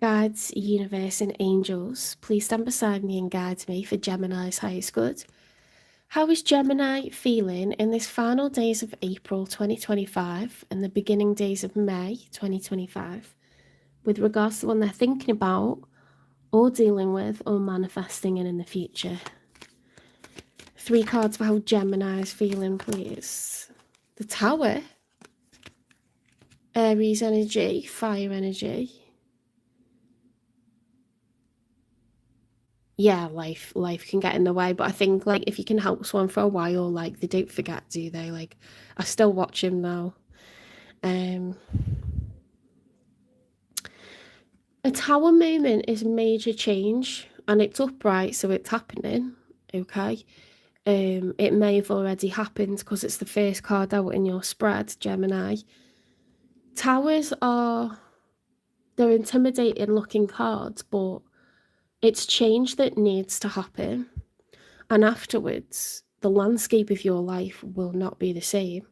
Guides, universe, and angels, please stand beside me and guide me for Gemini's highest good. How is Gemini feeling in these final days of April 2025 and the beginning days of May 2025 with regards to what they're thinking about or dealing with or manifesting in the future? 3 cards for how Gemini is feeling, please. The Tower, Aries energy, fire energy. Yeah, life can get in the way, but I think, like, if you can help someone for a while, like, they don't forget, do they? Like, I still watch him now. A tower moment is major change, and it's upright, so it's happening, okay? It may have already happened because it's the first card out in your spread, Gemini. Towers they're intimidating looking cards, but it's change that needs to happen. And afterwards, the landscape of your life will not be the same.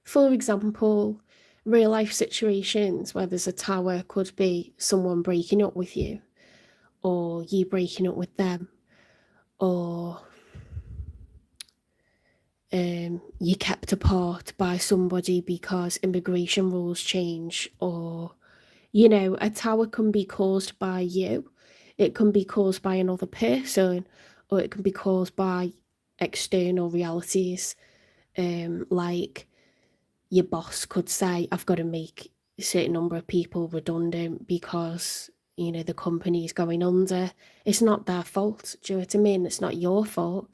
For example, real life situations where there's a tower could be someone breaking up with you, or you breaking up with them, or you're kept apart by somebody because immigration rules change, or, a tower can be caused by you. It can be caused by another person, or it can be caused by external realities. Like your boss could say, I've got to make a certain number of people redundant because, the company is going under. It's not their fault. Do you know what I mean? It's not your fault.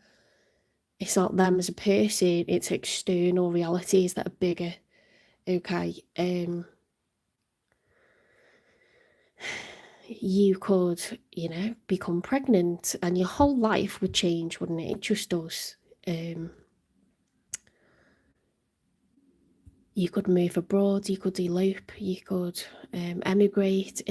It's not them as a person. It's external realities that are bigger. Okay. You could, become pregnant and your whole life would change, wouldn't it? It just does. You could move abroad, you could elope, you could immigrate,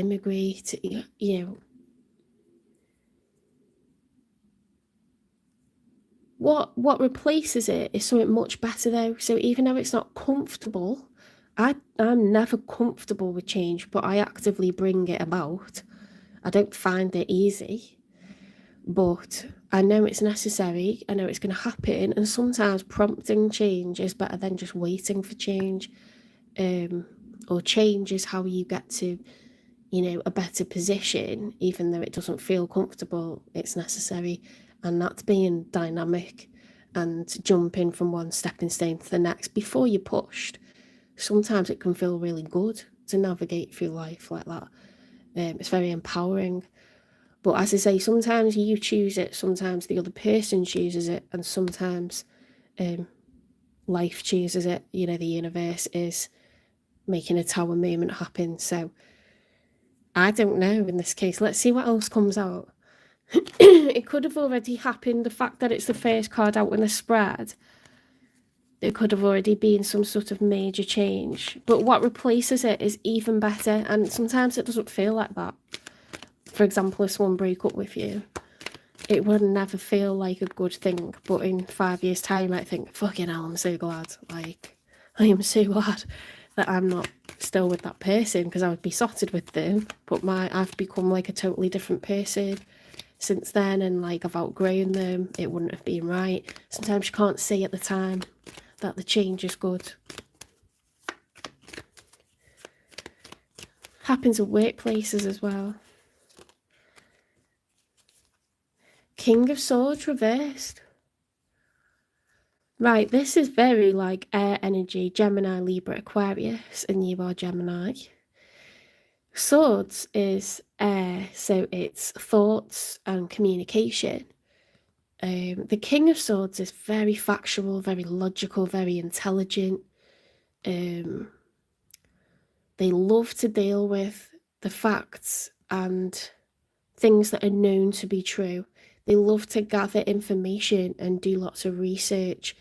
What replaces it is something much better though. So even though it's not comfortable, I'm never comfortable with change, but I actively bring it about. I don't find it easy, but I know it's necessary. I know it's going to happen, and sometimes prompting change is better than just waiting for change. Or change is how you get to, a better position, even though it doesn't feel comfortable. It's necessary, and that's being dynamic and jumping from one stepping stone to the next before you're pushed. Sometimes it can feel really good to navigate through life like that. It's very empowering. But as I say, sometimes you choose it, sometimes the other person chooses it, and sometimes life chooses it. The universe is making a tower moment happen. So I don't know in this case. Let's see what else comes out. It could have already happened. The fact that it's the first card out in the spread, there could have already been some sort of major change. But what replaces it is even better. And sometimes it doesn't feel like that. For example, if someone broke up with you, it would never feel like a good thing. But in 5 years' time, you might think, fucking hell, I'm so glad. Like, I am so glad that I'm not still with that person, because I would be sotted with them. But I've become like a totally different person since then, and like I've outgrown them. It wouldn't have been right. Sometimes you can't see at the time that the change is good. Happens at workplaces as well. King of Swords reversed. Right, this is very like air energy, Gemini, Libra, Aquarius, and you are Gemini. Swords is air, so it's thoughts and communication. The King of Swords is very factual, very logical, very intelligent. They love to deal with the facts and things that are known to be true. They love to gather information and do lots of research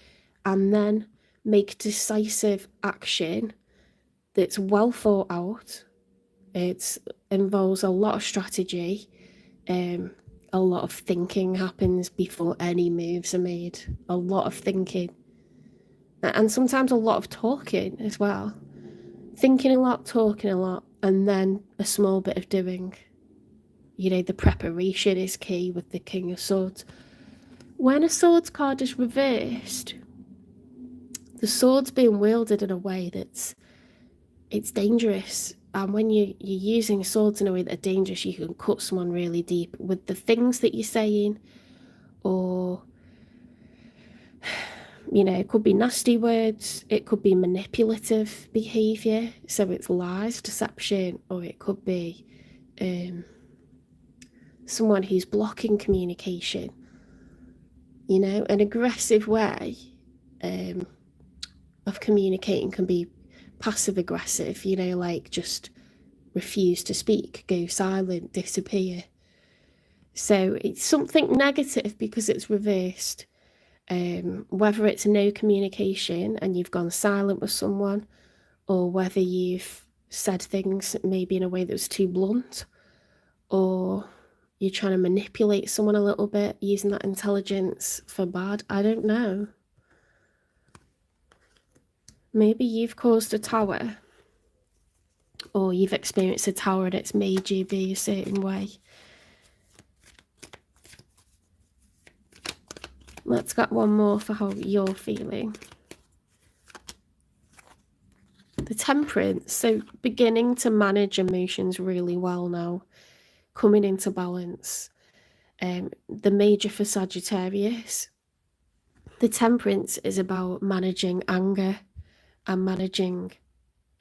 and then make decisive action that's well thought out. It involves a lot of strategy. A lot of thinking happens before any moves are made. A lot of thinking. And sometimes a lot of talking as well. Thinking a lot, talking a lot. and then a small bit of doing. You know, the preparation is key with the King of Swords. When a Swords card is reversed, the sword's being wielded in a way it's dangerous. And when you're using swords in a way that are dangerous, you can cut someone really deep with the things that you're saying, or, you know, it could be nasty words, it could be manipulative behaviour, so it's lies, deception, or it could be someone who's blocking communication. You know, an aggressive way of communicating can be passive aggressive, you know, like just refuse to speak, go silent, disappear. So it's something negative because it's reversed. Whether it's no communication and you've gone silent with someone, or whether you've said things maybe in a way that was too blunt, or you're trying to manipulate someone a little bit using that intelligence for bad, I don't know. Maybe you've caused a tower, or you've experienced a tower and it's made you be a certain way. Let's get one more for how you're feeling. The Temperance, so beginning to manage emotions really well now, coming into balance. The Major for Sagittarius. The Temperance is about managing anger and managing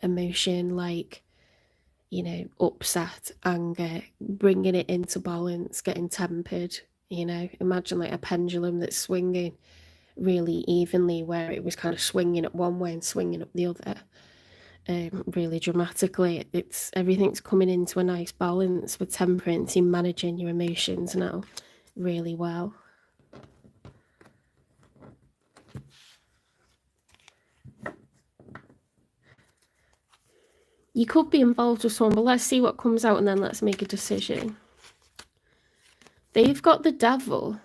emotion, like, you know, upset, anger, bringing it into balance, getting tempered. You know, imagine like a pendulum that's swinging really evenly, where it was kind of swinging up one way and swinging up the other. Really dramatically, it's everything's coming into a nice balance with Temperance in managing your emotions now really well. You could be involved with someone, but let's see what comes out and then let's make a decision. They've got the Devil.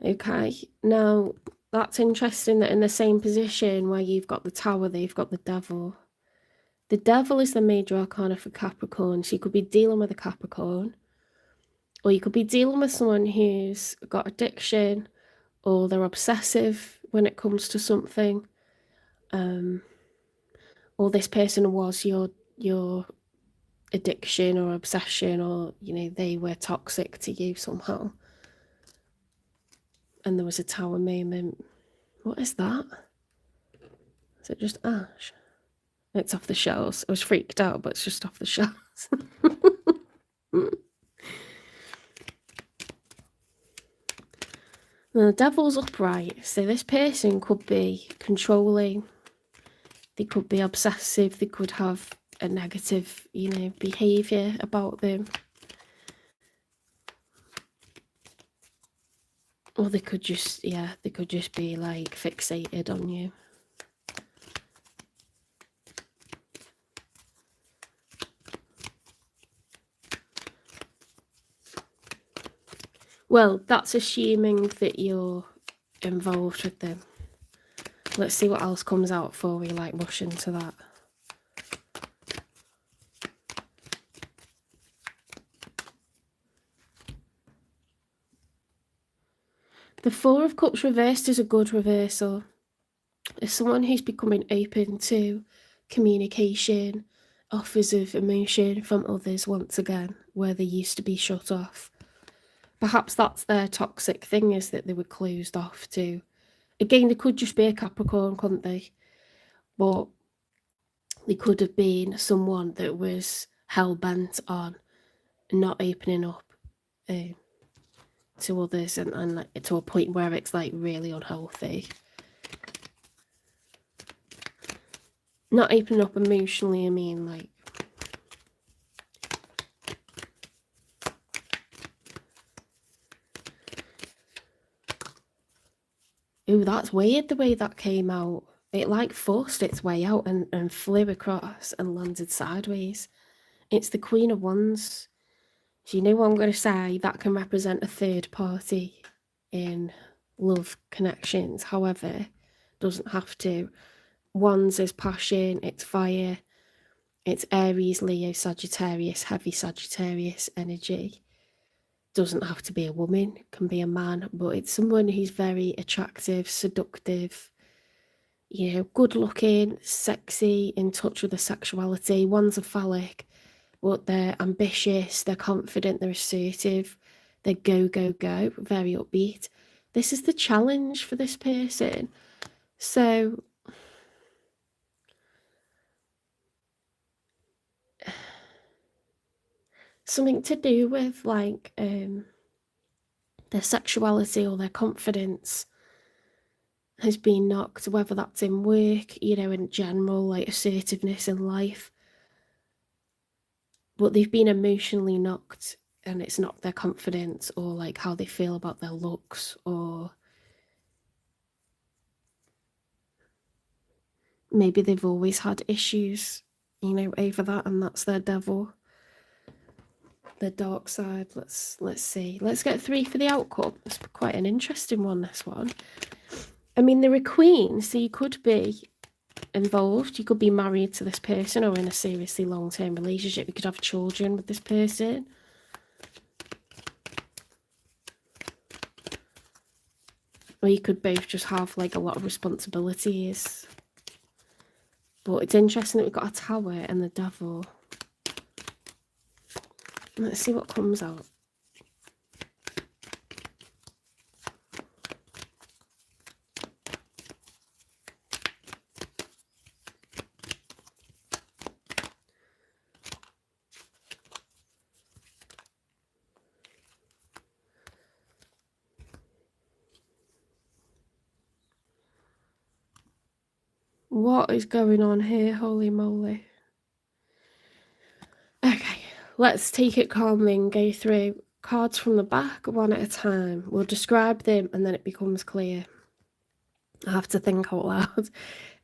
Okay, now that's interesting that in the same position where you've got the Tower, they've got the Devil. The Devil is the major arcana for Capricorn, so you could be dealing with a Capricorn, or you could be dealing with someone who's got addiction, or they're obsessive when it comes to something, or this person was your addiction or obsession, or, you know, they were toxic to you somehow. And there was a Tower moment. What is that? Is it just ash? It's off the shelves. I was freaked out, but it's just off the shelves. The Devil's upright, so this person could be controlling, they could be obsessive, they could have a negative, you know, behaviour about them. Or they could just, they could just be like fixated on you. Well, that's assuming that you're involved with them. Let's see what else comes out before we like rush into that. The Four of Cups reversed is a good reversal. As someone who's becoming open to communication, offers of emotion from others once again, where they used to be shut off. Perhaps that's their toxic thing, is that they were closed off to. Again, they could just be a Capricorn, couldn't they? But they could have been someone that was hell-bent on not opening up to others, and like, to a point where it's like really unhealthy. Not opening up emotionally, I mean like ooh, that's weird the way that came out. It like forced its way out and flew across and landed sideways. It's the Queen of Wands. So you know what I'm going to say? That can represent a third party in love connections. However, doesn't have to. Wands is passion, it's fire. It's Aries, Leo, Sagittarius, heavy Sagittarius energy. Doesn't have to be a woman, can be a man, but it's someone who's very attractive, seductive, good looking, sexy, in touch with their sexuality. One's a phallic, but they're ambitious, they're confident, they're assertive, they're go, go, go, very upbeat. This is the challenge for this person. So something to do with like their sexuality or their confidence has been knocked, whether that's in work, in general, like assertiveness in life. But they've been emotionally knocked, and it's knocked their confidence or like how they feel about their looks, or maybe they've always had issues, over that, and that's their devil, the dark side. Let's see. Let's get 3 for the outcome. It's quite an interesting one, this one. I mean, they're a queen, so you could be involved. You could be married to this person or in a seriously long-term relationship. You could have children with this person. Or you could both just have like a lot of responsibilities. But it's interesting that we've got a tower and the devil. Let's see what comes out. What is going on here? Holy moly. Okay, let's take it calmly and go through cards from the back one at a time. We'll describe them and then it becomes clear. I have to think out loud.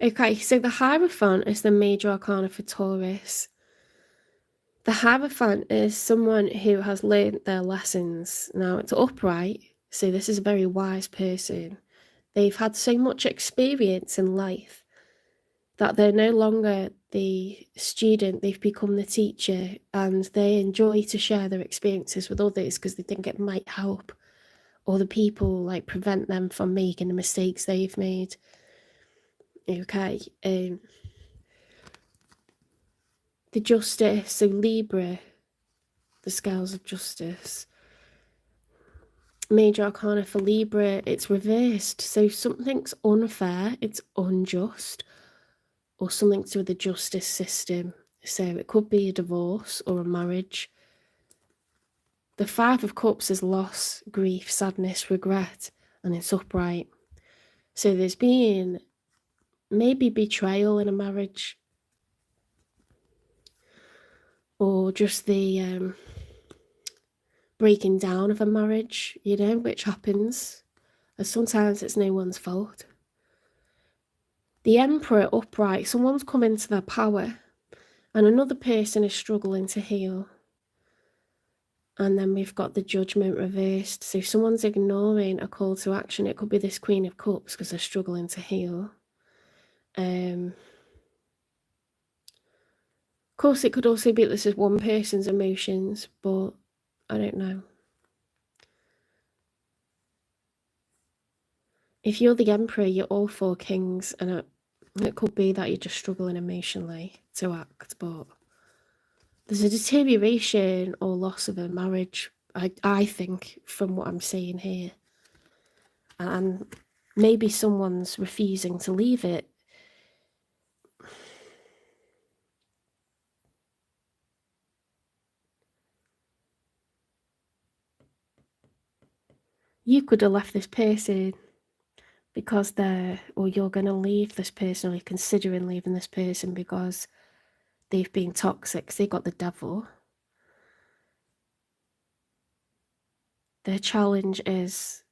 Okay, so the Hierophant is the major arcana for Taurus. The Hierophant is someone who has learned their lessons. Now, it's upright, so this is a very wise person. They've had so much experience in life that they're no longer the student, they've become the teacher, and they enjoy to share their experiences with others because they think it might help other people, like prevent them from making the mistakes they've made. Okay, the Justice, so Libra, the Scales of Justice. Major arcana for Libra, it's reversed, so something's unfair, it's unjust, or something to do with the justice system. So it could be a divorce or a marriage. The 5 of Cups is loss, grief, sadness, regret, and it's upright. So there's been maybe betrayal in a marriage, or just the breaking down of a marriage, which happens. And sometimes it's no one's fault. The Emperor upright, someone's come into their power and another person is struggling to heal. And then we've got the Judgment reversed. So someone's ignoring a call to action. It could be this Queen of Cups because they're struggling to heal. Of course, it could also be that this is one person's emotions, but I don't know. If you're the Emperor, you're all 4 kings, and it could be that you're just struggling emotionally to act, but there's a deterioration or loss of a marriage, I think, from what I'm seeing here. And maybe someone's refusing to leave it. You could have left this person because you're going to leave this person, or you're considering leaving this person because they've been toxic. So they got the devil. Their challenge is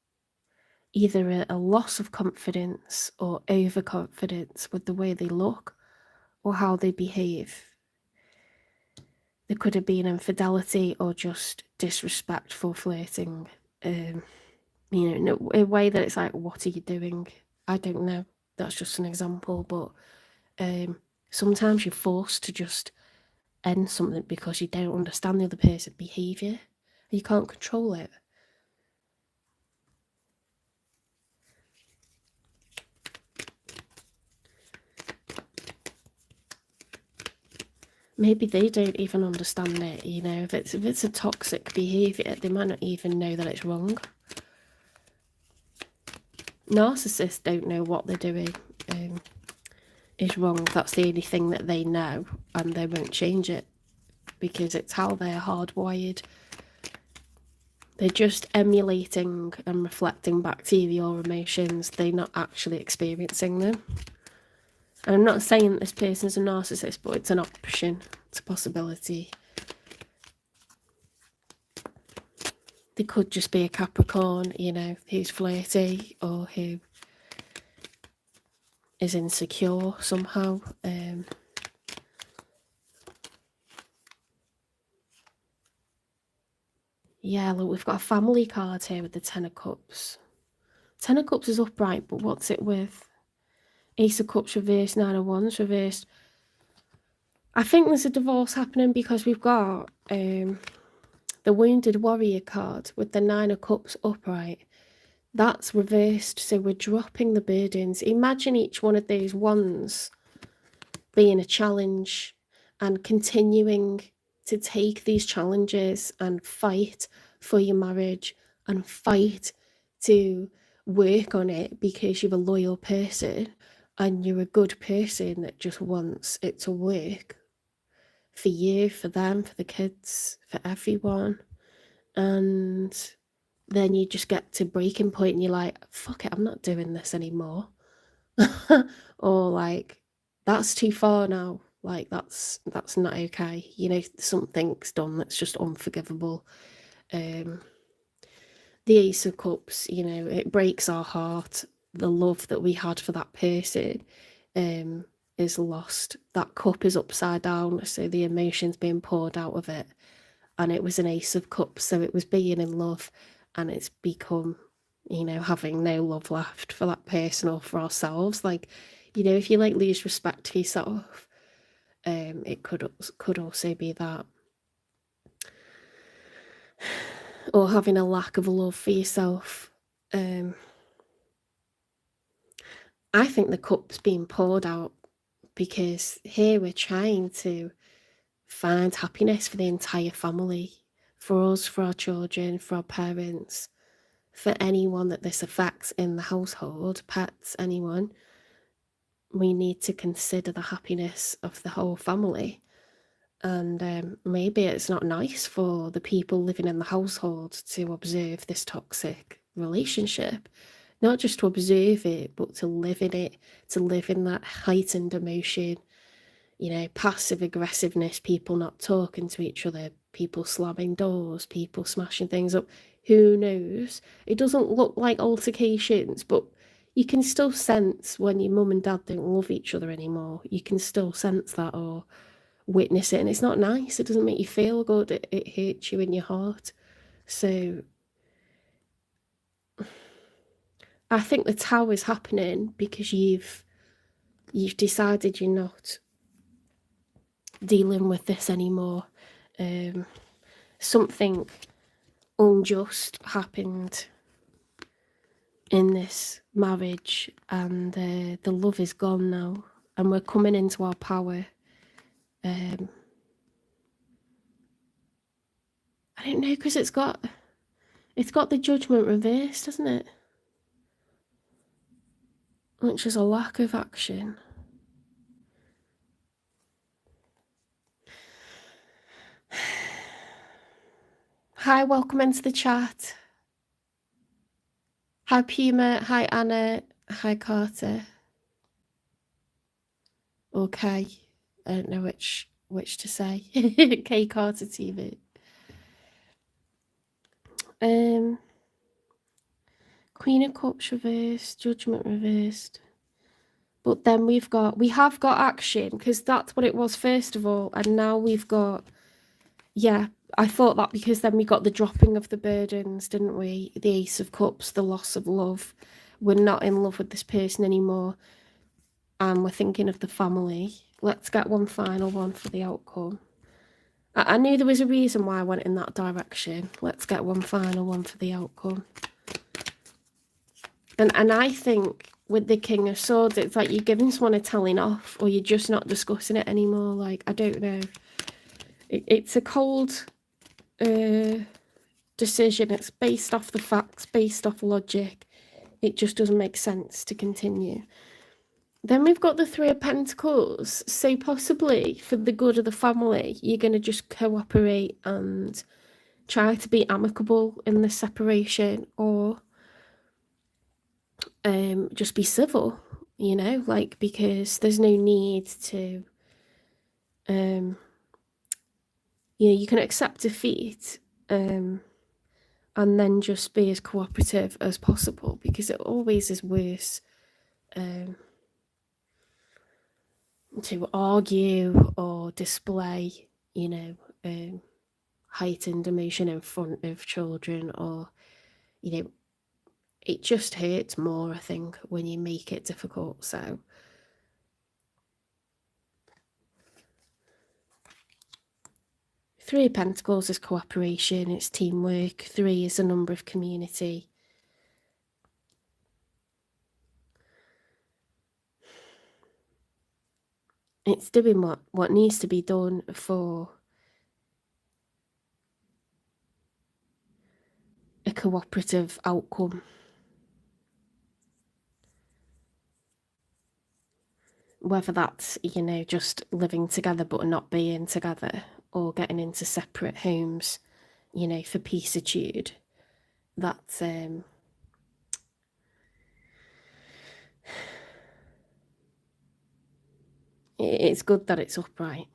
either a loss of confidence or overconfidence with the way they look or how they behave. There could have been infidelity or just disrespectful flirting. In a way that it's like, what are you doing? I don't know. That's just an example, but sometimes you're forced to just end something because you don't understand the other person's behaviour. You can't control it. Maybe they don't even understand it, you know. If it's a toxic behaviour, they might not even know that it's wrong. Narcissists don't know what they're doing is wrong. That's the only thing that they know, and they won't change it because it's how they're hardwired. They're just emulating and reflecting back to you your emotions. They're not actually experiencing them. And I'm not saying that this person's a narcissist, but it's an option. It's a possibility. They could just be a Capricorn, you know, who's flirty or who is insecure somehow. Yeah, look, we've got a family card here with the Ten of Cups. Ten of Cups is upright, but what's it with? Ace of Cups reversed, Nine of Wands reversed. I think there's a divorce happening because we've got the Wounded Warrior card with the Nine of Cups upright. That's reversed, so we're dropping the burdens. Imagine each one of those wands being a challenge and continuing to take these challenges and fight for your marriage and fight to work on it because you're a loyal person and you're a good person that just wants it to work for you, for them, for the kids, for everyone. And then you just get to breaking point and you're like, fuck it, I'm not doing this anymore. Or like, that's too far now. Like, that's not okay. You know, something's done that's just unforgivable. The Ace of Cups, you know, it breaks our heart. The love that we had for that person is lost. That cup is upside down, so the emotion's being poured out of it. And it was an Ace of Cups, so it was being in love, and it's become, you know, having no love left for that person or for ourselves. Like, you know, if you like lose respect for yourself, it could also be that. Or having a lack of love for yourself. I think the cup's being poured out because here we're trying to find happiness for the entire family, for us, for our children, for our parents, for anyone that this affects in the household, pets, anyone. We need to consider the happiness of the whole family. And maybe it's not nice for the people living in the household to observe this toxic relationship. Not just to observe it, but to live in it, to live in that heightened emotion, you know, passive aggressiveness, people not talking to each other, people slamming doors, people smashing things up. Who knows? It doesn't look like altercations, but you can still sense when your mum and dad don't love each other anymore. You can still sense that or witness it, and it's not nice. It doesn't make you feel good. It hurts you in your heart. So I think the Tower is happening because you've decided you're not dealing with this anymore. Something unjust happened in this marriage, and the love is gone now, and we're coming into our power. I don't know, because it's got the Judgment reversed, hasn't it? Which is a lack of action. Hi, welcome into the chat. Hi, Puma. Hi, Anna. Hi, Carter. Okay, I don't know which to say. K Carter TV. Queen of Cups reversed, Judgment reversed. But then we have got action, because that's what it was first of all, and now we've got, yeah, I thought that because then we got the dropping of the burdens, didn't we? The Ace of Cups, the loss of love. We're not in love with this person anymore, and we're thinking of the family. Let's get one final one for the outcome. I knew there was a reason why I went in that direction. Let's get one final one for the outcome. And I think with the King of Swords, it's like you're giving someone a telling off, or you're just not discussing it anymore. Like, I don't know. It's a cold decision. It's based off the facts, based off logic. It just doesn't make sense to continue. Then we've got the Three of Pentacles. So possibly for the good of the family, you're going to just cooperate and try to be amicable in the separation, or just be civil, you know, like, because there's no need to, you know, you can accept defeat, and then just be as cooperative as possible, because it always is worse to argue or display, you know, heightened emotion in front of children, or, you know, it just hurts more, I think, when you make it difficult. So Three of Pentacles is cooperation, it's teamwork. 3 is a number of community. It's doing what needs to be done for a cooperative outcome. Whether that's, you know, just living together but not being together, or getting into separate homes, you know, for peacitude. That's it's good that it's upright.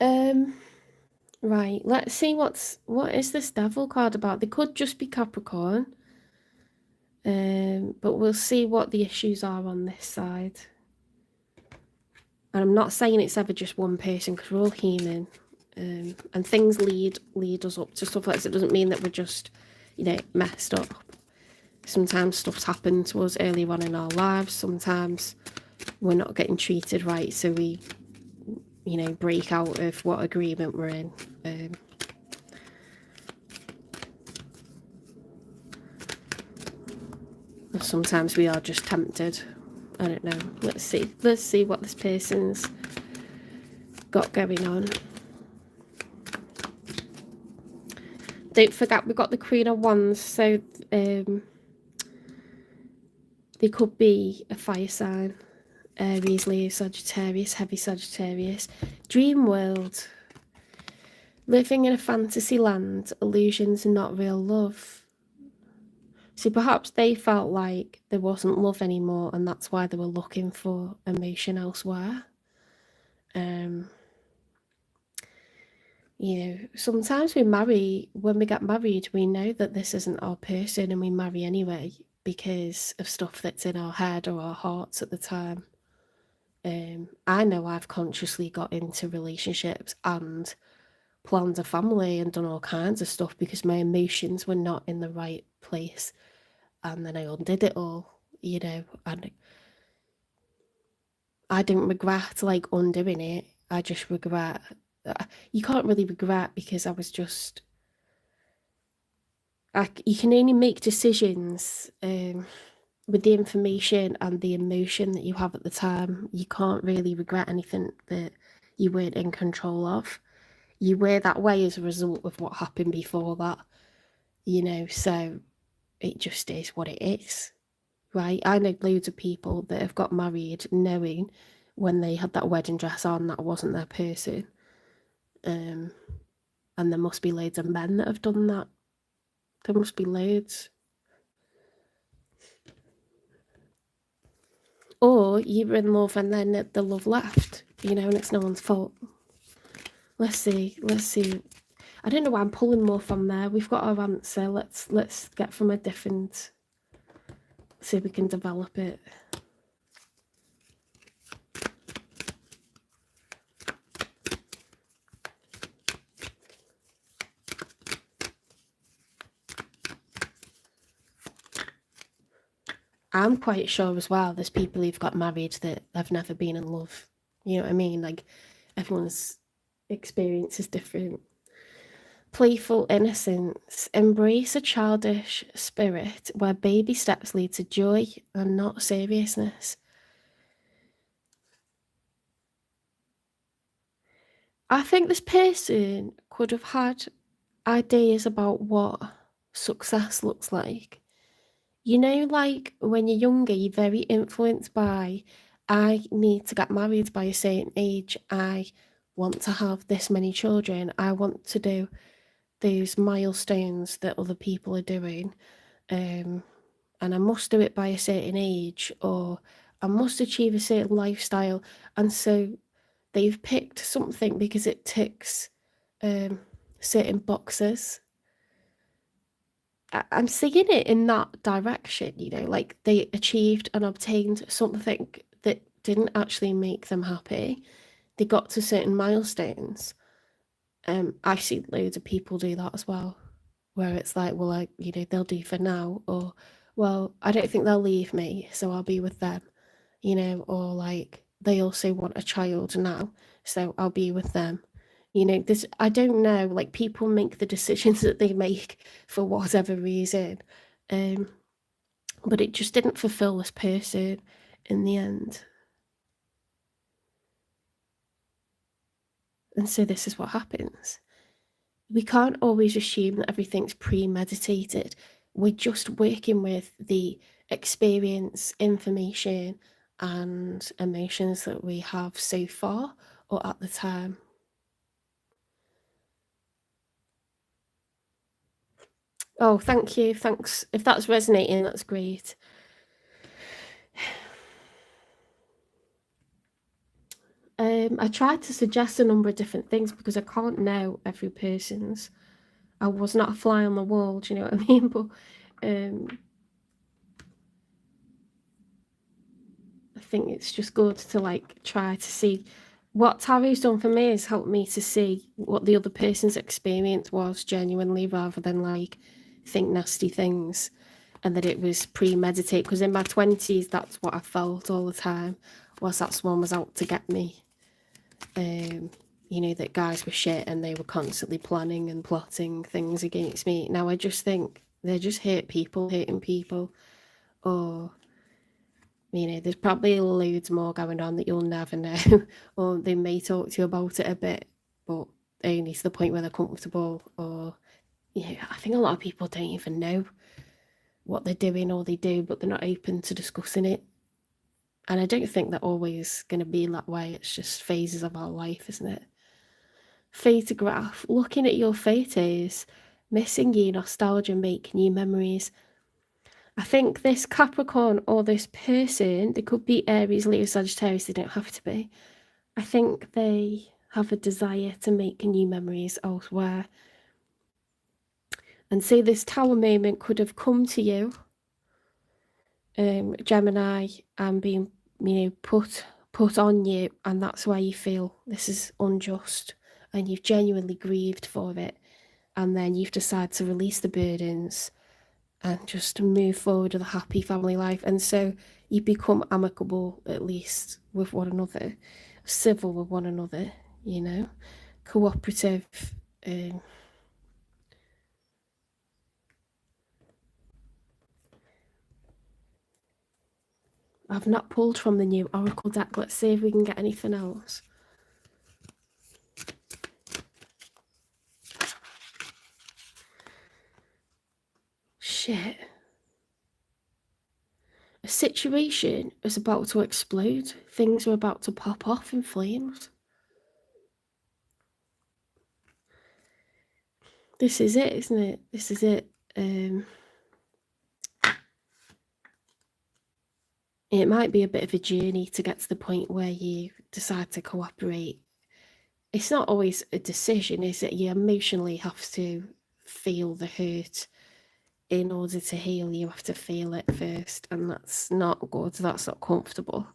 Right, let's see what is this Devil card about. They could just be Capricorn, but we'll see what the issues are on this side. And I'm not saying it's ever just one person, because we're all human, and things lead us up to stuff like this. It doesn't mean that we're just, you know, messed up. Sometimes stuff's happened to us earlier on in our lives. Sometimes we're not getting treated right, so we, you know, break out of what agreement we're in. Sometimes we are just tempted. I don't know. Let's see what this person's got going on. Don't forget, we've got the Queen of Wands, so they could be a fire sign. Aries, Leo, Sagittarius, heavy Sagittarius. Dream world. Living in a fantasy land, illusions and not real love. So perhaps they felt like there wasn't love anymore, and that's why they were looking for emotion elsewhere. You know, sometimes when we get married, we know that this isn't our person, and we marry anyway because of stuff that's in our head or our hearts at the time. I know I've consciously got into relationships and planned a family and done all kinds of stuff because my emotions were not in the right place, and then I undid it all, you know. And I didn't regret like undoing it. I just regret, you can't really regret, because I was just, you can only make decisions with the information and the emotion that you have at the time. You can't really regret anything that you weren't in control of. You were that way as a result of what happened before that, you know, so it just is what it is, right? I know loads of people that have got married knowing when they had that wedding dress on that wasn't their person. And there must be loads of men that have done that. There must be loads. Or you're in love and then the love left, you know, and it's no one's fault. Let's see. I don't know why I'm pulling more from there. We've got our answer. Let's get from a different, see if we can develop it. I'm quite sure as well there's people who've got married that have never been in love. You know what I mean? Like, everyone's experience is different. Playful innocence. Embrace a childish spirit where baby steps lead to joy and not seriousness. I think this person could have had ideas about what success looks like. You know, like when you're younger, you're very influenced by, I need to get married by a certain age. I want to have this many children. I want to do those milestones that other people are doing. And I must do it by a certain age, or I must achieve a certain lifestyle. And so they've picked something because it ticks certain boxes. I'm seeing it in that direction, you know, like they achieved and obtained something that didn't actually make them happy. They got to certain milestones. I've seen loads of people do that as well, where it's like, well, you know, they'll do for now, or, well, I don't think they'll leave me, so I'll be with them, you know, or like they also want a child now, so I'll be with them. You know, this, I don't know, like people make the decisions that they make for whatever reason. But it just didn't fulfill this person in the end. And so this is what happens. We can't always assume that everything's premeditated. We're just working with the experience, information, and emotions that we have so far or at the time. Oh, thank you. Thanks. If that's resonating, that's great. I tried to suggest a number of different things because I can't know every person's. I was not a fly on the wall, do you know what I mean? But I think it's just good to like try to see what tarot's done for me is helped me to see what the other person's experience was genuinely, rather than like think nasty things and that it was premeditated. Because in my 20s, that's what I felt all the time, was that someone was out to get me. You know, that guys were shit and they were constantly planning and plotting things against me. Now I just think they're just hurting people, or you know, there's probably loads more going on that you'll never know, or they may talk to you about it a bit, but only to the point where they're comfortable, or you know, I think a lot of people don't even know what they're doing, or they do, but they're not open to discussing it. And I don't think they're always going to be that way. It's just phases of our life, isn't it? Photograph. Looking at your photos, missing you, nostalgia, make new memories. I think this Capricorn or this person, they could be Aries, Leo, Sagittarius, they don't have to be. I think they have a desire to make new memories elsewhere. And so this Tower moment could have come to you, Gemini, and been, you know, put on you, and that's why you feel this is unjust, and you've genuinely grieved for it, and then you've decided to release the burdens and just move forward with a happy family life. And so you become amicable, at least, with one another, civil with one another, you know, cooperative. I've not pulled from the new Oracle deck. Let's see if we can get anything else. Shit. A situation is about to explode. Things are about to pop off in flames. This is it, isn't it? This is it. It might be a bit of a journey to get to the point where you decide to cooperate. It's not always a decision, is it? You emotionally have to feel the hurt in order to heal. You have to feel it first, and that's not good. That's not comfortable.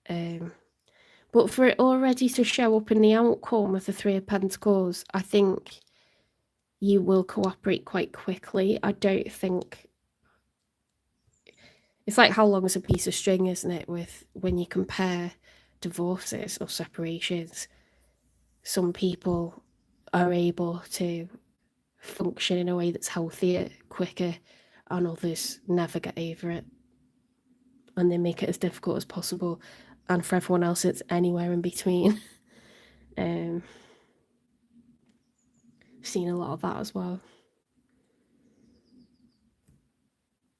But for it already to show up in the outcome of the Three of Pentacles, I think you will cooperate quite quickly. I don't think... It's like how long is a piece of string, isn't it, with when you compare divorces or separations. some people are able to function in a way that's healthier, quicker, and others never get over it. And they make it as difficult as possible. And for everyone else, it's anywhere in between. Seen a lot of that as well.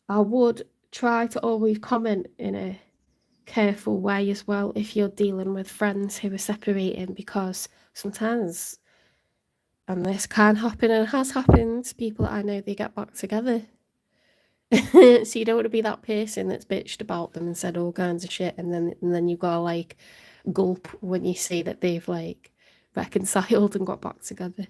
I would try to always comment in a careful way as well if you're dealing with friends who are separating, because sometimes, and this can happen and has happened, people that I know, they get back together. So you don't want to be that person that's bitched about them and said all kinds of shit, and then you've got to like gulp when you see that they've like reconciled and got back together.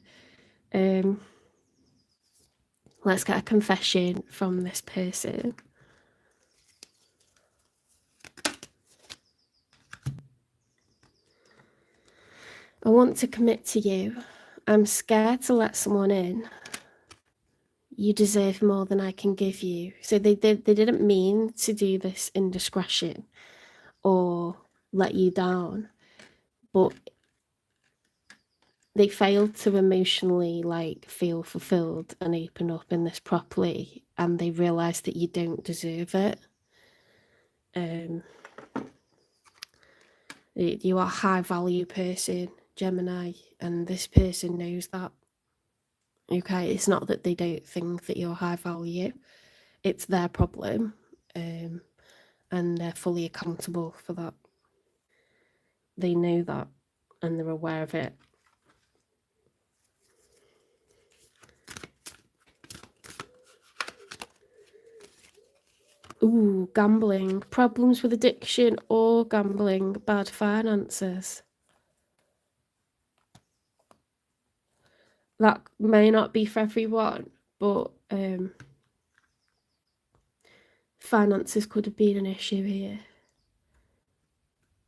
Let's get a confession from this person. I want to commit to you. I'm scared to let someone in. You deserve more than I can give you. So they didn't mean to do this indiscretion or let you down, but they failed to emotionally like feel fulfilled and open up in this properly, and they realized that you don't deserve it. You are a high value person, Gemini, and this person knows that. Okay, it's not that they don't think that you're high value, it's their problem, and they're fully accountable for that. They know that and they're aware of it. Ooh, gambling, problems with addiction or gambling, bad finances. That may not be for everyone, but finances could have been an issue here.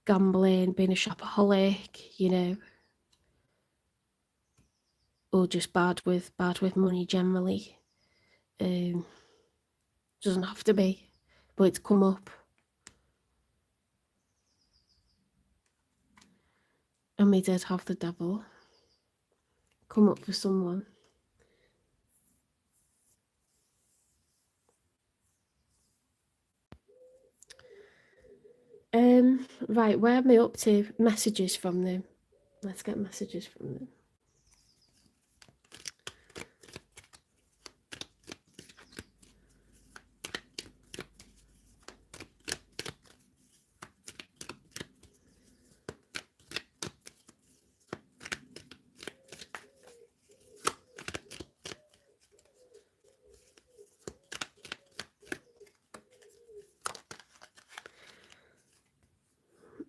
Gambling, being a shopaholic, you know, or just bad with money generally. Doesn't have to be, but it's come up. And we did have the devil come up for someone. Right, where am I up to? Messages from them. Let's get messages from them.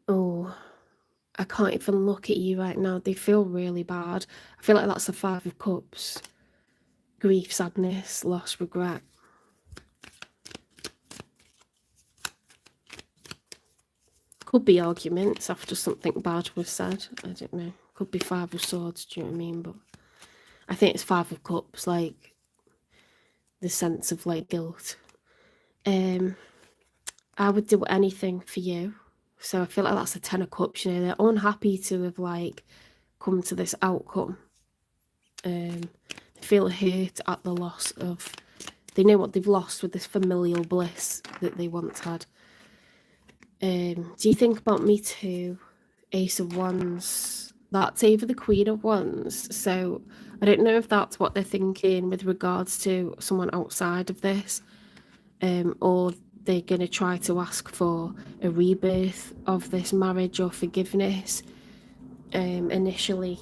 Oh, I can't even look at you right now. They feel really bad. I feel like that's the 5 of Cups. Grief, sadness, loss, regret. Could be arguments after something bad was said. I don't know. Could be 5 of Swords, do you know what I mean? But I think it's 5 of Cups, like the sense of like guilt. I would do anything for you. So I feel like that's a 10 of Cups, you know, they're unhappy to have like come to this outcome. They feel hurt at the loss of, they know what they've lost with this familial bliss that they once had. Do you think about me too? Ace of Wands, that's over the Queen of Wands. So I don't know if that's what they're thinking with regards to someone outside of this, or they're going to try to ask for a rebirth of this marriage or forgiveness initially.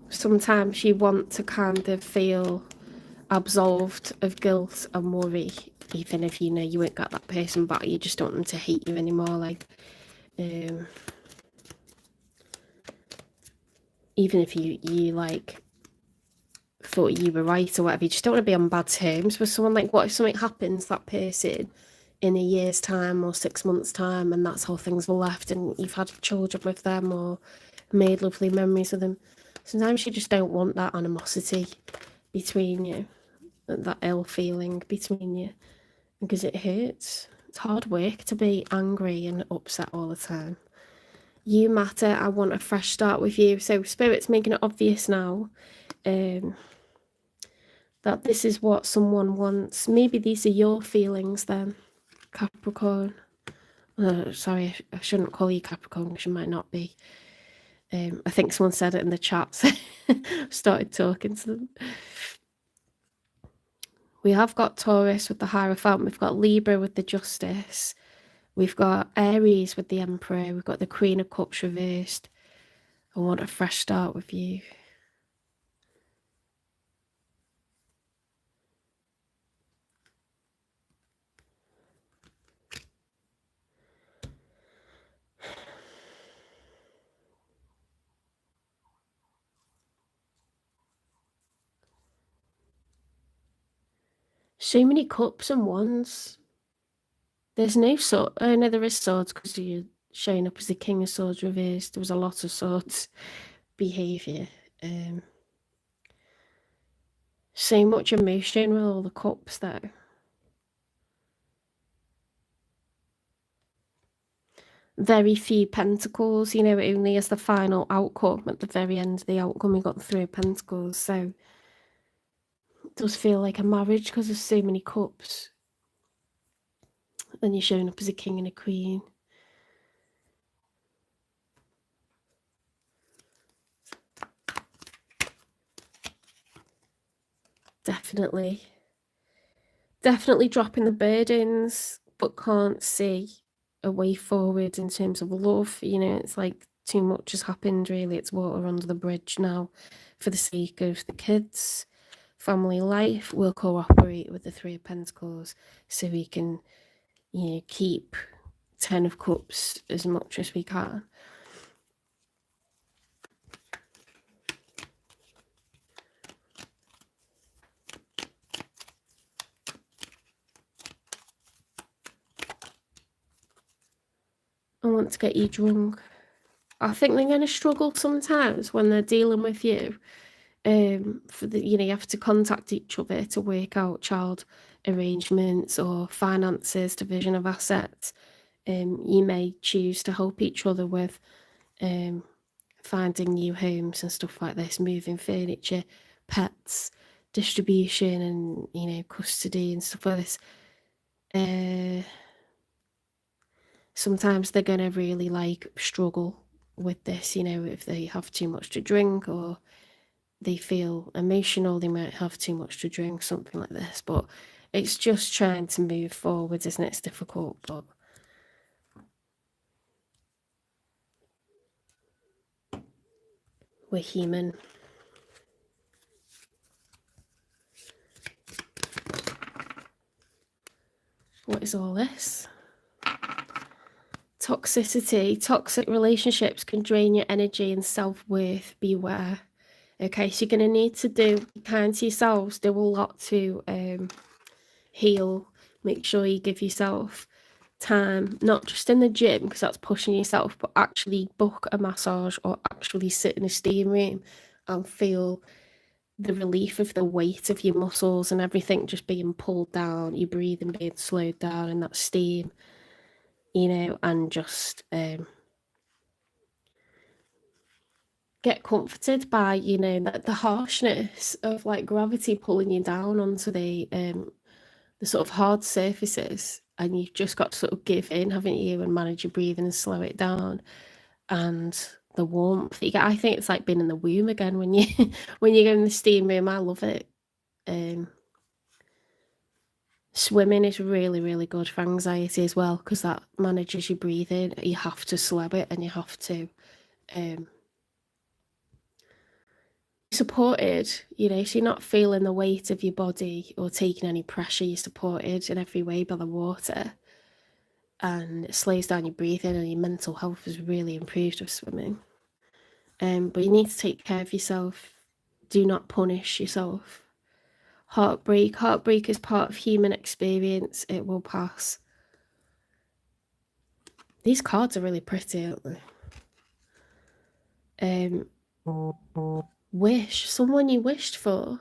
Sometimes you want to kind of feel absolved of guilt and worry, even if you know you ain't got that person back. You just don't want them to hate you anymore. Like, even if you like thought you were right or whatever, you just don't want to be on bad terms with someone. Like, what if something happens to that person in a year's time or 6 months' time, and that's how things were left, and you've had children with them or made lovely memories with them? Sometimes you just don't want that animosity between you, that ill feeling between you, because it hurts. It's hard work to be angry and upset all the time. You matter. I want a fresh start with you. So Spirit's making it obvious now that this is what someone wants. Maybe these are your feelings then, Capricorn. Sorry, I shouldn't call you Capricorn because you might not be. I think someone said it in the chat, so I started talking to them. We have got Taurus with the Hierophant. We've got Libra with the Justice. We've got Aries with the Emperor. We've got the Queen of Cups reversed. I want a fresh start with you. So many cups and wands. There's no sword. Oh no, there is swords because you're showing up as the King of Swords reversed. There was a lot of swords behaviour. So much emotion with all the cups though. Very few pentacles, you know, only as the final outcome. At the very end of the outcome, we got the 3 of Pentacles. So it does feel like a marriage because there's so many cups. Then you're showing up as a king and a queen. Definitely. Definitely dropping the burdens, but can't see a way forward in terms of love. You know, it's like too much has happened, really. It's water under the bridge now for the sake of the kids. Family life. We'll cooperate with the 3 of Pentacles so we can, you know, keep 10 of Cups as much as we can. I want to get you drunk. I think they're going to struggle sometimes when they're dealing with you. For the, you know, you have to contact each other to work out child arrangements or finances, division of assets. You may choose to help each other with finding new homes and stuff like this, moving furniture, pets, distribution, and, you know, custody and stuff like this. Sometimes they're going to really like struggle with this, you know, if they have too much to drink or they feel emotional, they might have too much to drink, something like this. But it's just trying to move forward, isn't it? It's difficult, but we're human. What is all this? Toxicity. Toxic relationships can drain your energy and self-worth. Beware. Okay, so you're going to need to be kind to yourselves. Do a lot to heal. Make sure you give yourself time, not just in the gym, because that's pushing yourself, but actually book a massage or actually sit in a steam room and feel the relief of the weight of your muscles and everything just being pulled down, your breathing being slowed down in that steam, you know, and just get comforted by, you know, the harshness of like gravity pulling you down onto the sort of hard surfaces, and you've just got to sort of give in, haven't you, and manage your breathing and slow it down. And the warmth you get, I think it's like being in the womb again when you when you go in the steam room. I love it. Swimming is really, really good for anxiety as well, because that manages your breathing. You have to slow it and you have to supported, you know, so you're not feeling the weight of your body or taking any pressure. You're supported in every way by the water, and it slows down your breathing, and your mental health is really improved with swimming. But you need to take care of yourself. Do not punish yourself. Heartbreak is part of human experience. It will pass. These cards are really pretty, aren't they? someone you wished for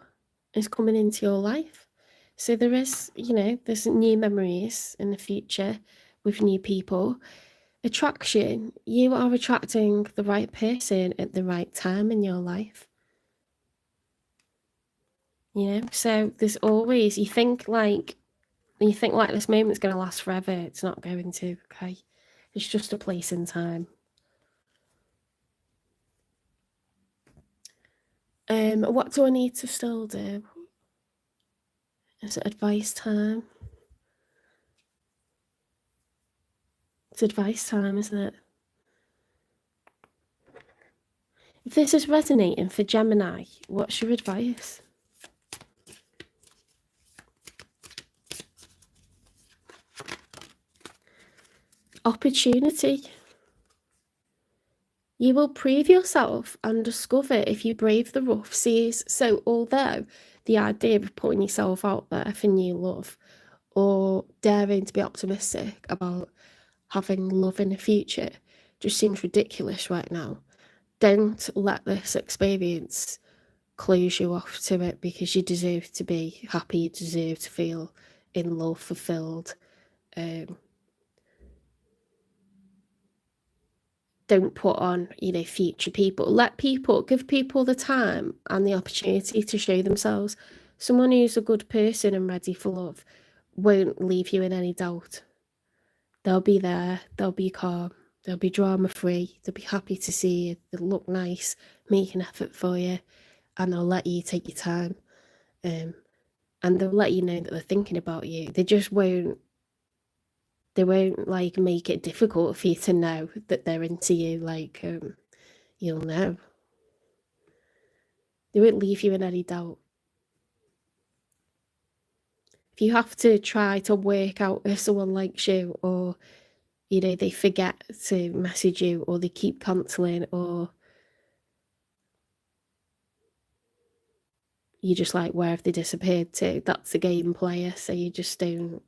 is coming into your life. So there is, there's new memories in the future with new people. Attraction, you are attracting the right person at the right time in your life. So there's always, you think like this moment's going to last forever. It's not going to, okay? It's just a place in time. What do I need to still do? Is it advice time? It's advice time, isn't it? If this is resonating for Gemini, what's your advice? Opportunity. You will prove yourself and discover if you brave the rough seas. So although the idea of putting yourself out there for new love or daring to be optimistic about having love in the future just seems ridiculous right now, don't let this experience close you off to it, because you deserve to be happy, you deserve to feel in love, fulfilled. Don't put on, future people. Give people the time and the opportunity to show themselves. Someone who's a good person and ready for love won't leave you in any doubt. They'll be there, they'll be calm, they'll be drama free, they'll be happy to see you, they'll look nice, make an effort for you, and they'll let you take your time. And they'll let you know that they're thinking about you. They won't like make it difficult for you to know that they're into you. Like, you'll know. They won't leave you in any doubt. If you have to try to work out if someone likes you, or they forget to message you, or they keep cancelling, or you just like, where have they disappeared to? That's the game player. So you just don't.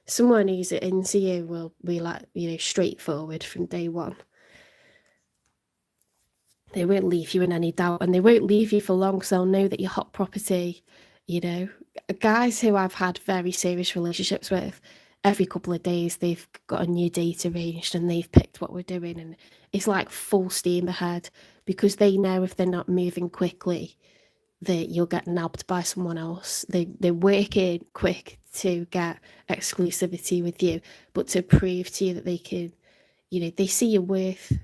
Someone who's into you will be like, straightforward from day one. They won't leave you in any doubt, and they won't leave you for long, because they'll know that you're hot property. Guys who I've had very serious relationships with, every couple of days they've got a new date arranged and they've picked what we're doing, and it's like full steam ahead, because they know if they're not moving quickly that you'll get nabbed by someone else. They're working quick to get exclusivity with you, but to prove to you that they can, they see your worth.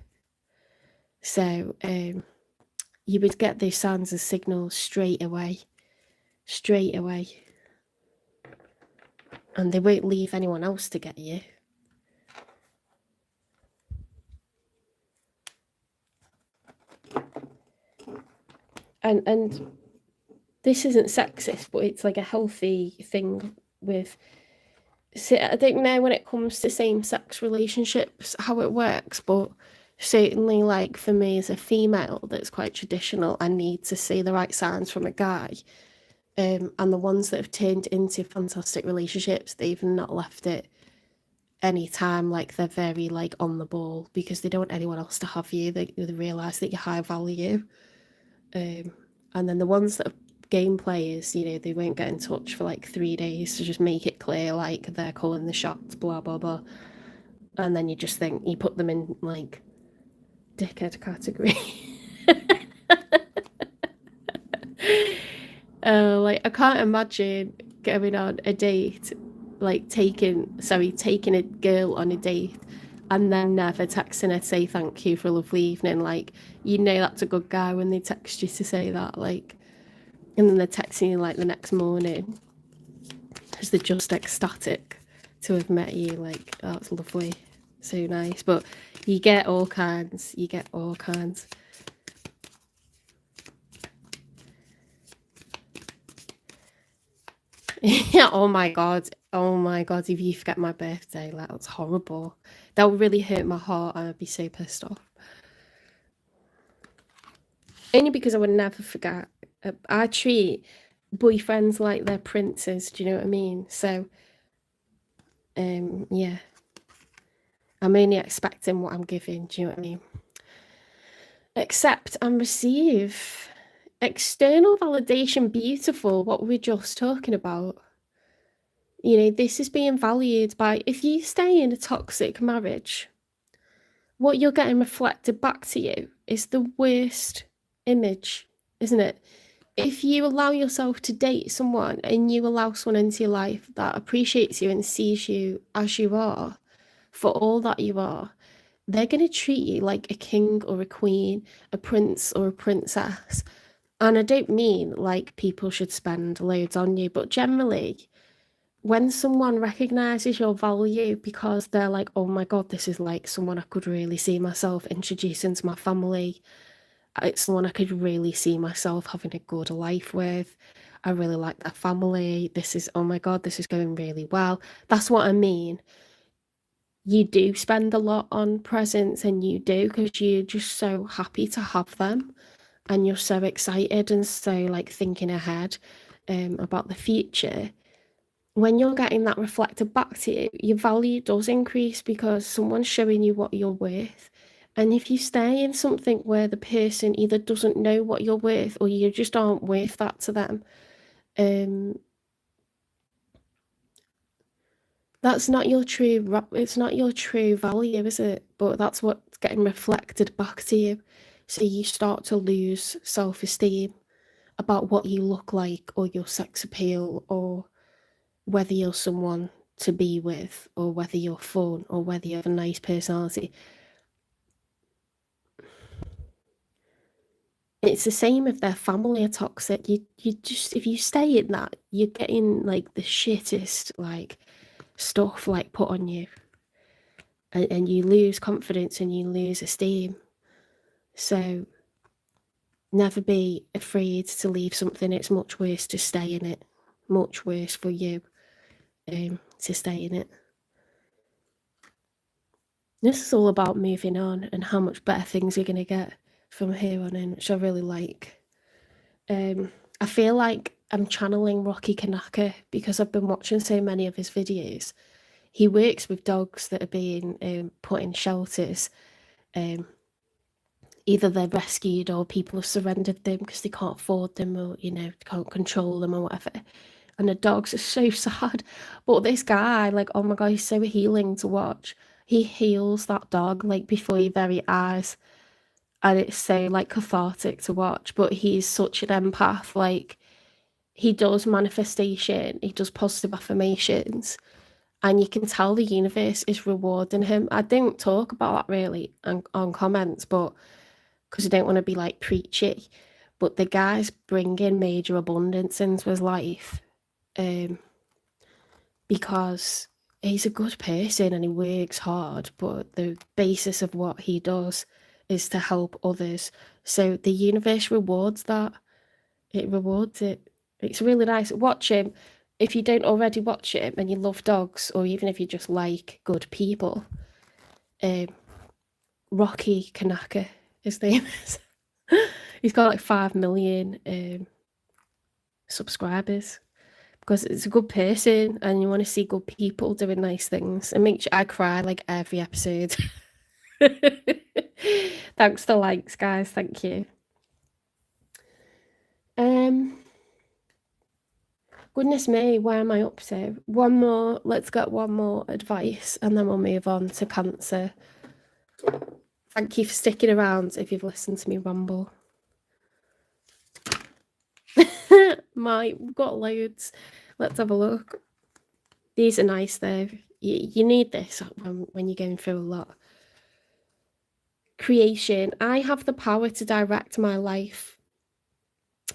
So you would get those signs and signals straight away, and they won't leave anyone else to get you. And this isn't sexist, but it's like a healthy thing with. So I don't know when it comes to same-sex relationships how it works, but certainly, like, for me as a female that's quite traditional, I need to see the right signs from a guy. And the ones that have turned into fantastic relationships, they've not left it any time. Like, they're very like on the ball, because they don't want anyone else to have you. They realise that you're high value. And then the ones that are game players, they won't get in touch for like 3 days to just make it clear like they're calling the shots, blah blah blah. And then you just think you put them in like dickhead category. Like, I can't imagine going on a date, like taking a girl on a date and then never texting her to say thank you for a lovely evening. Like, that's a good guy when they text you to say that, like, and then they're texting you like the next morning because they're just ecstatic to have met you. Like, oh, that's lovely, so nice. But you get all kinds. Yeah, oh my god, if you forget my birthday, like, that's horrible. That would really hurt my heart, and I'd be so pissed off. Only because I would never forget. I treat boyfriends like they're princes, do you know what I mean? So, yeah. I'm only expecting what I'm giving, do you know what I Accept and receive. External validation, beautiful, what we're just talking about. You know, this is being valued by, if you stay in a toxic marriage, what you're getting reflected back to you is the worst image, isn't it? If you allow yourself to date someone and you allow someone into your life that appreciates you and sees you as you are, for all that you are, they're going to treat you like a king or a queen, a prince or a princess. And I don't mean like people should spend loads on you, but generally, when someone recognizes your value because they're like, oh my God, this is like someone I could really see myself introducing to my family. It's someone I could really see myself having a good life with. I really like their family. This is, oh my God, this is going really well. That's what I mean. You do spend a lot on presents, and you do, because you're just so happy to have them, and you're so excited and so like thinking ahead about the future. When you're getting that reflected back to you, your value does increase because someone's showing you what you're worth. And if you stay in something where the person either doesn't know what you're worth or you just aren't worth that to them, that's not your true, it's not your true value, is it? But that's what's getting reflected back to you. So you start to lose self-esteem about what you look like or your sex appeal or whether you're someone to be with or whether you're fun or whether you have a nice personality. It's the same if their family are toxic. You just, if you stay in that, you're getting like the shittest like stuff like put on you, and you lose confidence and you lose esteem. So never be afraid to leave something. It's much worse to stay in it. Much worse for you to stay in it. This is all about moving on and how much better things you're going to get from here on in, which I really like. I feel like I'm channeling Rocky Kanaka because I've been watching so many of his videos. He works with dogs that are being put in shelters. Either they're rescued or people have surrendered them because they can't afford them, or, you know, can't control them or whatever. And the dogs are so sad. But this guy, like, oh my God, he's so healing to watch. He heals that dog like before your very eyes. And it's so like cathartic to watch. But he's such an empath. Like, he does manifestation, he does positive affirmations, and you can tell the universe is rewarding him. I don't talk about that really on comments, but because I don't want to be like preachy, but the guy's bringing major abundance into his life because he's a good person and he works hard, but the basis of what he does is to help others. So the universe rewards that. It rewards it. It's really nice. Watch him. If you don't already watch him and you love dogs, or even if you just like good people, Rocky Kanaka, his name is. He's got like 5 million subscribers because it's a good person and you want to see good people doing nice things. And make sure I cry like every episode. Thanks for likes, guys. Thank you. Goodness me, where am I up to? One more, let's get one more advice and then we'll move on to Cancer. Thank you for sticking around if you've listened to me ramble. We've got loads. Let's have a look. These are nice though. You need this when you're going through a lot. Creation. I have the power to direct my life.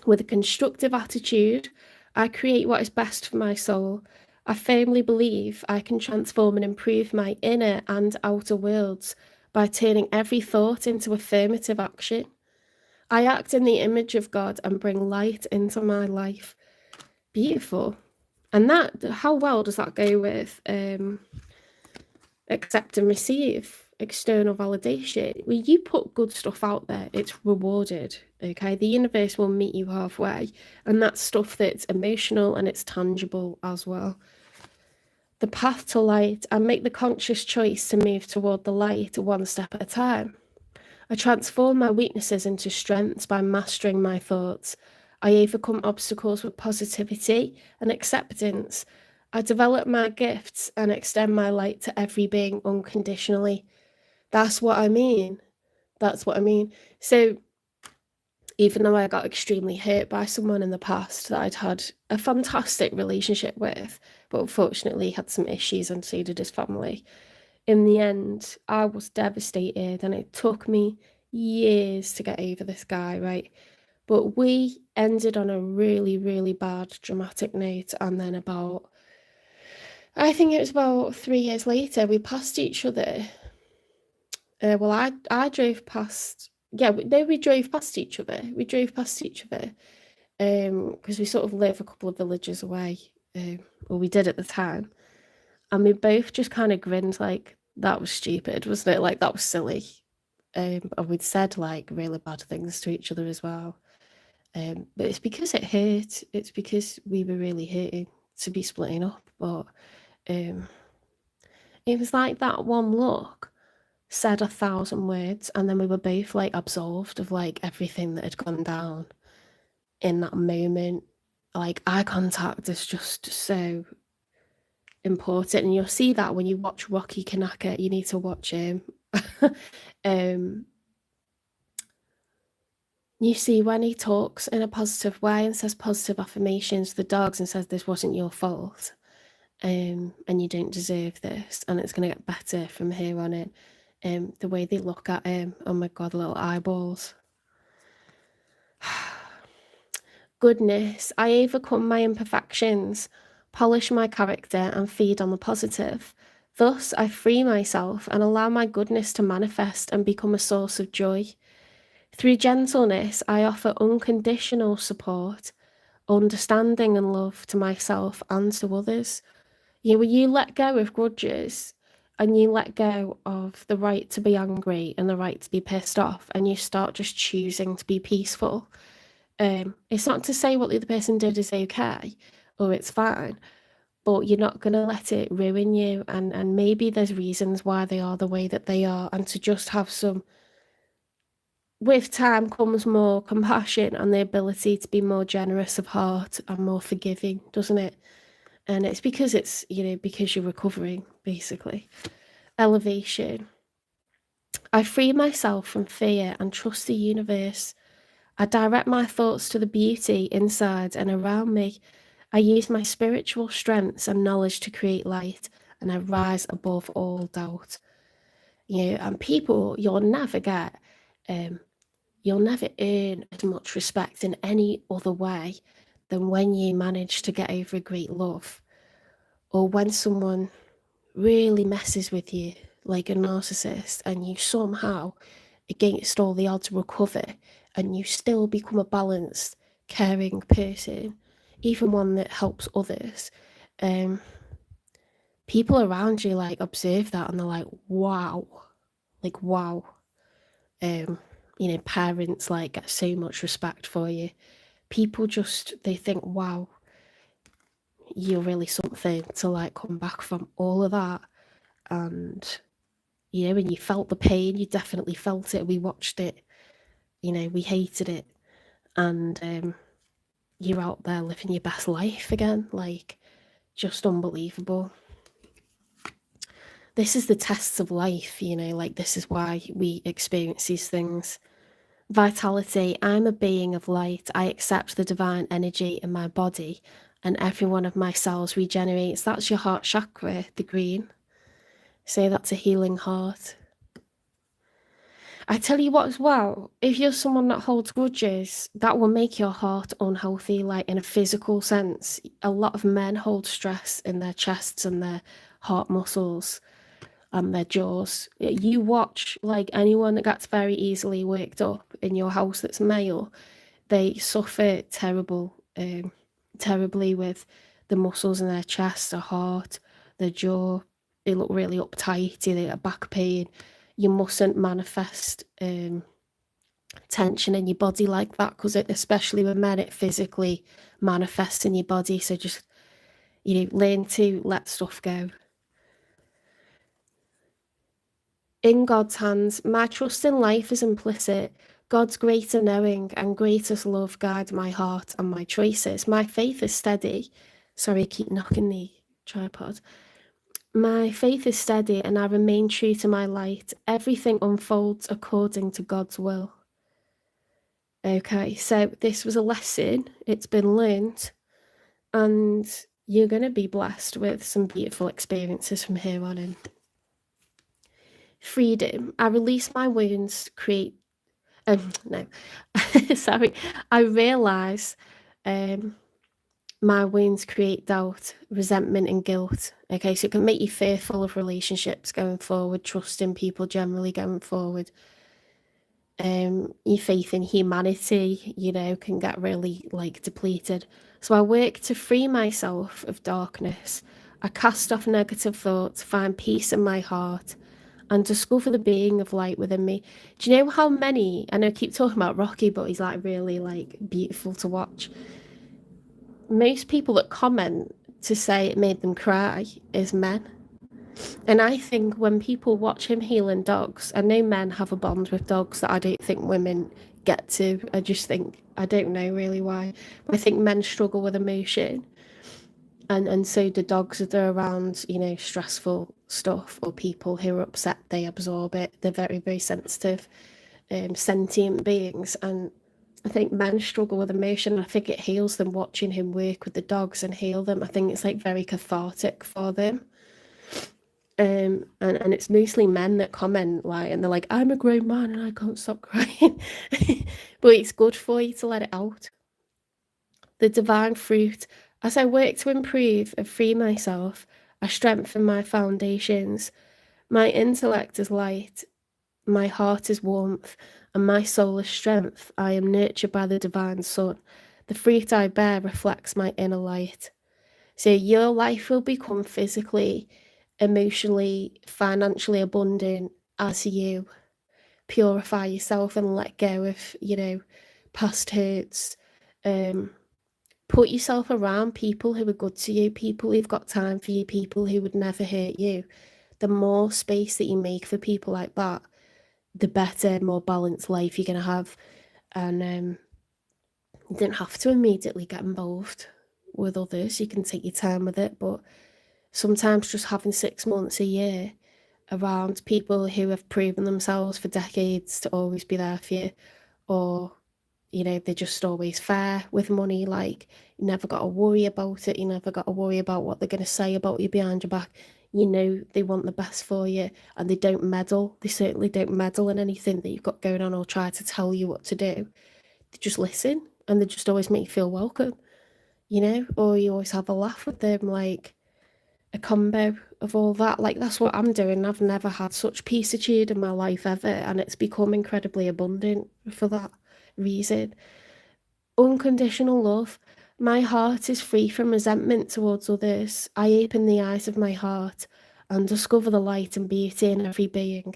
With a constructive attitude, I create what is best for my soul. I firmly believe I can transform and improve my inner and outer worlds by turning every thought into affirmative action. I act in the image of God and bring light into my life. Beautiful. And that, how well does that go with accept and receive external validation? When you put good stuff out there, it's rewarded. Okay, the universe will meet you halfway, and that's stuff that's emotional and it's tangible as well. The path to light, and make the conscious choice to move toward the light one step at a time. I transform my weaknesses into strengths by mastering my thoughts. I overcome obstacles with positivity and acceptance. I develop my gifts and extend my light to every being unconditionally. That's what I mean. That's what I mean. So, even though I got extremely hurt by someone in the past that I'd had a fantastic relationship with, but unfortunately had some issues and so did his family, in the end, I was devastated and it took me years to get over this guy, right? But we ended on a really, really bad dramatic note. And then I think it was about 3 years later, we passed each other. Well, I drove past, yeah, no, we drove past each other. We drove past each other because we sort of live a couple of villages away, or we did at the time. And we both just kind of grinned like, that was stupid, wasn't it? Like, that was silly. And we'd said like really bad things to each other as well. But it's because it hurt. It's because we were really hurting to be splitting up. But um, it was like that one look said 1,000 words, and then we were both like absolved of like everything that had gone down in that moment. Like eye contact is just so important, and you'll see that when you watch Rocky Kanaka. You need to watch him. um, you see when he talks in a positive way and says positive affirmations to the dogs and says this wasn't your fault, and you don't deserve this, and it's going to get better from here on in. The way they look at him, oh my god, little eyeballs. Goodness, I overcome my imperfections, polish my character, and feed on the positive. Thus, I free myself and allow my goodness to manifest and become a source of joy. Through gentleness, I offer unconditional support, understanding, and love to myself and to others. When you let go of grudges and you let go of the right to be angry and the right to be pissed off, and you start just choosing to be peaceful. It's not to say what the other person did is okay or it's fine, but you're not going to let it ruin you. And maybe there's reasons why they are the way that they are, and to just have some, with time comes more compassion and the ability to be more generous of heart and more forgiving, doesn't it? And it's because because you're recovering, basically. Elevation. I free myself from fear and trust the universe. I direct my thoughts to the beauty inside and around me. I use my spiritual strengths and knowledge to create light, and I rise above all doubt. And people, you'll never get, you'll never earn as much respect in any other way than when you manage to get over a great love, or when someone really messes with you like a narcissist and you somehow, against all the odds, recover and you still become a balanced, caring person, even one that helps others. People around you like observe that and they're like, wow, like wow. Parents like get so much respect for you. People just, they think, wow, you're really something to like come back from all of that. And when you felt the pain, you definitely felt it. We watched it, we hated it. And you're out there living your best life again. Like, just unbelievable. This is the tests of life, like this is why we experience these things. Vitality. I'm a being of light. I accept the divine energy in my body, and every one of my cells regenerates. That's your heart chakra, the green. Say that's a healing heart. I tell you what as well, if you're someone that holds grudges, that will make your heart unhealthy, like in a physical sense. A lot of men hold stress in their chests and their heart muscles and their jaws. You watch like anyone that gets very easily worked up in your house that's male, they suffer terribly with the muscles in their chest, their heart, their jaw. They look really uptight, they get back pain. You mustn't manifest tension in your body like that, because especially with men, it physically manifests in your body. So just learn to let stuff go. In God's hands. My trust in life is implicit. God's greater knowing and greatest love guide my heart and my choices. My faith is steady. Sorry, I keep knocking the tripod. My faith is steady and I remain true to my light. Everything unfolds according to God's will. Okay, so this was a lesson. It's been learned, and you're going to be blessed with some beautiful experiences from here on in. Freedom. I release my wounds, create. No, sorry. I realise my wounds create doubt, resentment, and guilt. Okay, so it can make you fearful of relationships going forward, trusting people generally going forward. Your faith in humanity, can get really depleted. So I work to free myself of darkness. I cast off negative thoughts, find peace in my heart, and discover the being of light within me. Do you know how many? I know I keep talking about Rocky, but he's really beautiful to watch. Most people that comment to say it made them cry is men. And I think when people watch him healing dogs, I know men have a bond with dogs that I don't think women get to. I just think, I don't know really why, but I think men struggle with emotion. And so do dogs if they're around, stressful stuff or people who are upset, they absorb it. They're very, very sensitive, sentient beings. And I think men struggle with emotion. I think it heals them watching him work with the dogs and heal them. I think it's very cathartic for them. And it's mostly men that comment and they're like, I'm a grown man and I can't stop crying. But it's good for you to let it out. The divine fruit. As I work to improve and free myself, I strengthen my foundations. My intellect is light, my heart is warmth, and my soul is strength. I am nurtured by the divine sun. The fruit I bear reflects my inner light. So your life will become physically, emotionally, financially abundant as you purify yourself and let go of, past hurts. Put yourself around people who are good to you, people who've got time for you, people who would never hurt you. The more space that you make for people like that, the better, more balanced life you're going to have. And you don't have to immediately get involved with others. You can take your time with it, but sometimes just having 6 months, a year around people who have proven themselves for decades to always be there for you, or they're just always fair with money. You never got to worry about it. You never got to worry about what they're going to say about you behind your back. They want the best for you, and they don't meddle. They certainly don't meddle in anything that you've got going on or try to tell you what to do. They just listen, and they just always make you feel welcome, or you always have a laugh with them, a combo of all that. That's what I'm doing. I've never had such peacitude in my life ever, and it's become incredibly abundant for that reason. Unconditional love. My heart is free from resentment towards others. I open the eyes of my heart and discover the light and beauty in every being.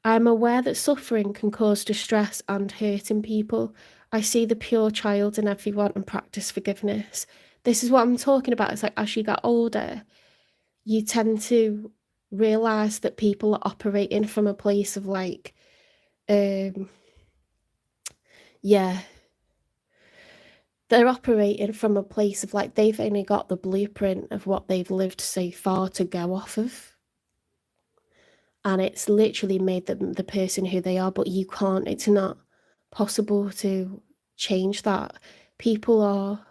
I am aware that suffering can cause distress and hurt in people. I see the pure child in everyone and practice forgiveness. This is what I'm talking about. It's as you get older, you tend to realise that people are operating from a place of they're operating from a place of they've only got the blueprint of what they've lived so far to go off of. And it's literally made them the person who they are, but you can't, it's not possible to change that. People are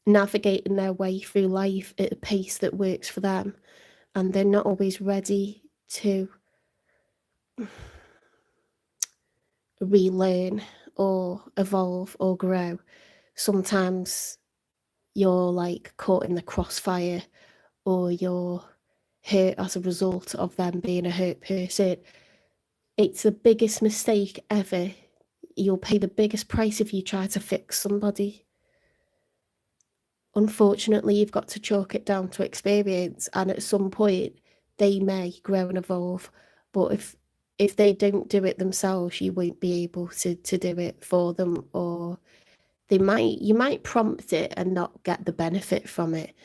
navigating their way through life at a pace that works for them, and they're not always ready to relearn or evolve or grow. Sometimes you're caught in the crossfire, or you're hurt as a result of them being a hurt person. It's the biggest mistake ever. You'll pay the biggest price if you try to fix somebody. Unfortunately, you've got to chalk it down to experience, and at some point they may grow and evolve, but if they don't do it themselves, you won't be able to do it for them, or you might prompt it and not get the benefit from it.